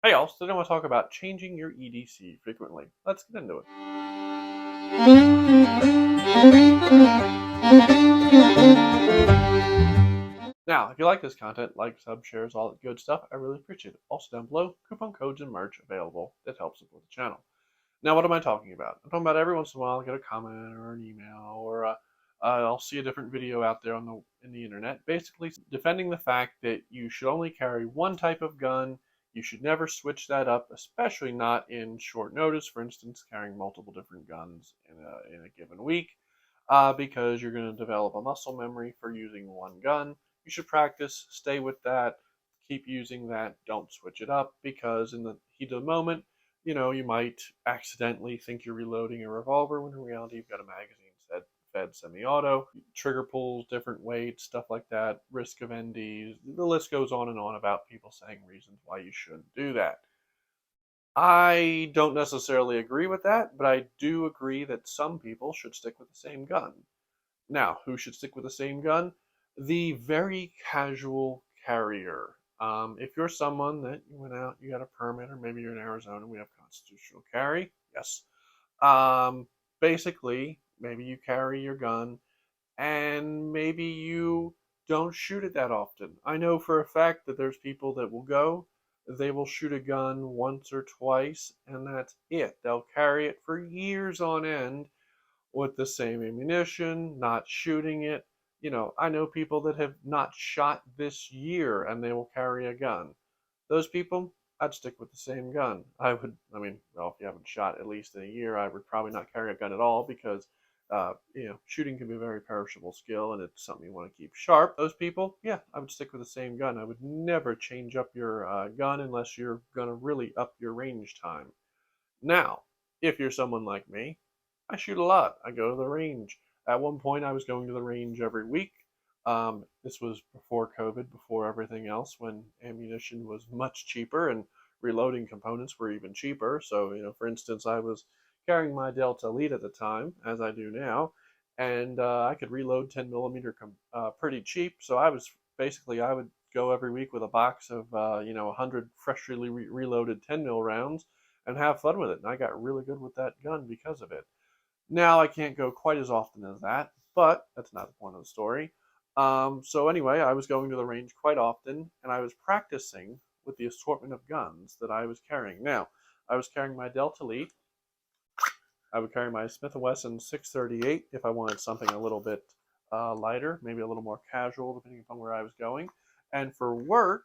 Hey y'all, so today I want to talk about changing your EDC frequently. Let's get into it. Now, if you like this content, like, sub, shares, all that good stuff, I really appreciate it. Also down below, coupon codes and merch available that help support the channel. Now, what am I talking about? I'm talking about every once in a while I get a comment or an email or I'll see a different video out there in the internet, basically defending the fact that you should only carry one type of gun. You should never switch that up, especially not in short notice. For instance, carrying multiple different guns in a given week, because you're going to develop a muscle memory for using one gun. You should practice, stay with that, keep using that, don't switch it up, because in the heat of the moment, you might accidentally think you're reloading a revolver when in reality you've got a magazine fed semi-auto, trigger pulls, different weights, stuff like that, risk of NDs. The list goes on and on about people saying reasons why you shouldn't do that. I don't necessarily agree with that, but I do agree that some people should stick with the same gun. Now, who should stick with the same gun? The very casual carrier. If you're someone that you went out, you got a permit, or maybe you're in Arizona, we have constitutional carry. Yes. Um, Basically, maybe you carry your gun and maybe you don't shoot it that often. I know for a fact that there's people that will go, they will shoot a gun once or twice, and that's it. They'll carry it for years on end with the same ammunition, not shooting it. I know people that have not shot this year and they will carry a gun. Those people, I'd stick with the same gun. Well, if you haven't shot at least in a year, I would probably not carry a gun at all because, shooting can be a very perishable skill and it's something you want to keep sharp. Those people, yeah, I would stick with the same gun. I would never change up your gun unless you're going to really up your range time. Now, if you're someone like me, I shoot a lot. I go to the range. At one point, I was going to the range every week. This was before COVID, before everything else, when ammunition was much cheaper and reloading components were even cheaper. So, for instance, I was carrying my Delta Elite at the time, as I do now, and I could reload 10 millimeter pretty cheap. So I would go every week with a box of 100 freshly reloaded 10 mil rounds and have fun with it. And I got really good with that gun because of it. Now I can't go quite as often as that, but that's not the point of the story. So anyway, I was going to the range quite often, and I was practicing with the assortment of guns that I was carrying. Now, I was carrying my Delta Elite. I would carry my Smith & Wesson 638 if I wanted something a little bit lighter, maybe a little more casual, depending upon where I was going. And for work,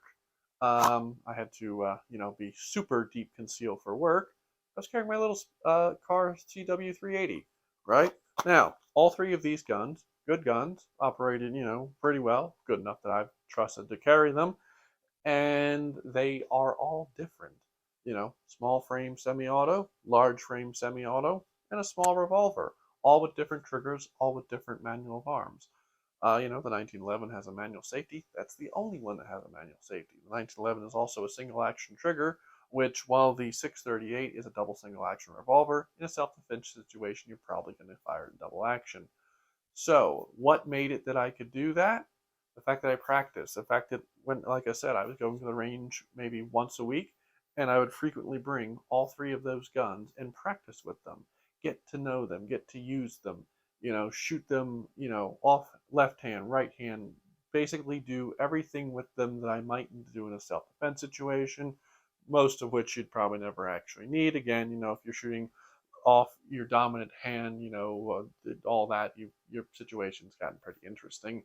I had to, be super deep concealed for work. I was carrying my little car CW380, right? Now, all three of these guns, good guns, operated, pretty well, good enough that I've trusted to carry them, and they are all different. Small frame semi-auto, large frame semi-auto, and a small revolver, all with different triggers, all with different manual of arms. The 1911 has a manual safety. That's the only one that has a manual safety. The 1911 is also a single action trigger, which, while the 638 is a double single action revolver, in a self defense situation, you're probably going to fire in double action. So, what made it that I could do that? The fact that I practiced, the fact that like I said, I was going to the range maybe once a week, and I would frequently bring all three of those guns and practice with them, get to know them, get to use them, shoot them, off left hand, right hand, basically do everything with them that I might do in a self defense situation, most of which you'd probably never actually need. Again, if you're shooting off your dominant hand, all that, your situation's gotten pretty interesting.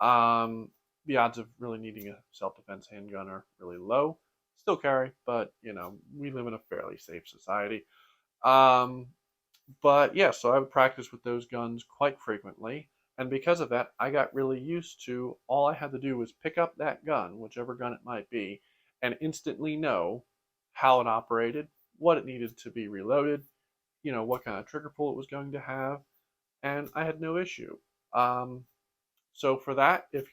The odds of really needing a self-defense handgun are really low. Still carry, but we live in a fairly safe society. Um, but yeah, so I would practice with those guns quite frequently, and because of that, I got really used to all I had to do was pick up that gun, whichever gun it might be, and instantly know how it operated, what it needed to be reloaded, what kind of trigger pull it was going to have, and I had no issue. Um, so for that, if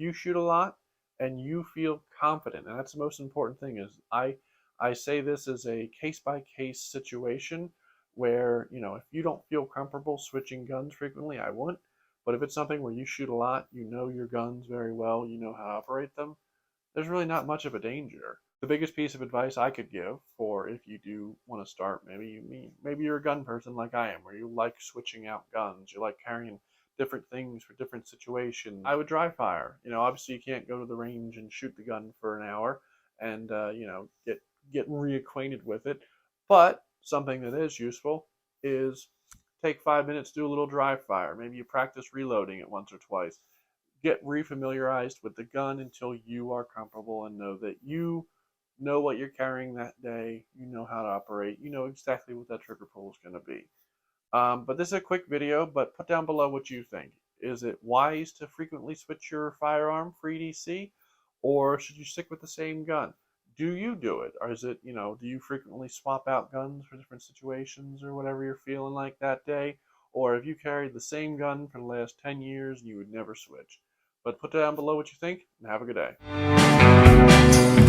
you shoot a lot and you feel confident, and that's the most important thing, is I say this is a case by case situation where, if you don't feel comfortable switching guns frequently, I wouldn't. But if it's something where you shoot a lot, you know your guns very well, you know how to operate them, there's really not much of a danger. The biggest piece of advice I could give for if you do want to start, maybe you're a gun person like I am, where you like switching out guns, you like carrying different things for different situations. I would dry fire. Obviously you can't go to the range and shoot the gun for an hour and get reacquainted with it. But something that is useful is take 5 minutes, do a little dry fire. Maybe you practice reloading it once or twice. Get refamiliarized with the gun until you are comfortable and know that you know what you're carrying that day, you know how to operate, you know exactly what that trigger pull is going to be. But this is a quick video, but put down below what you think. Is it wise to frequently switch your firearm for EDC, or should you stick with the same gun? Do you do it, or is it, do you frequently swap out guns for different situations or whatever you're feeling like that day? Or have you carried the same gun for the last 10 years and you would never switch? But put down below what you think, and have a good day.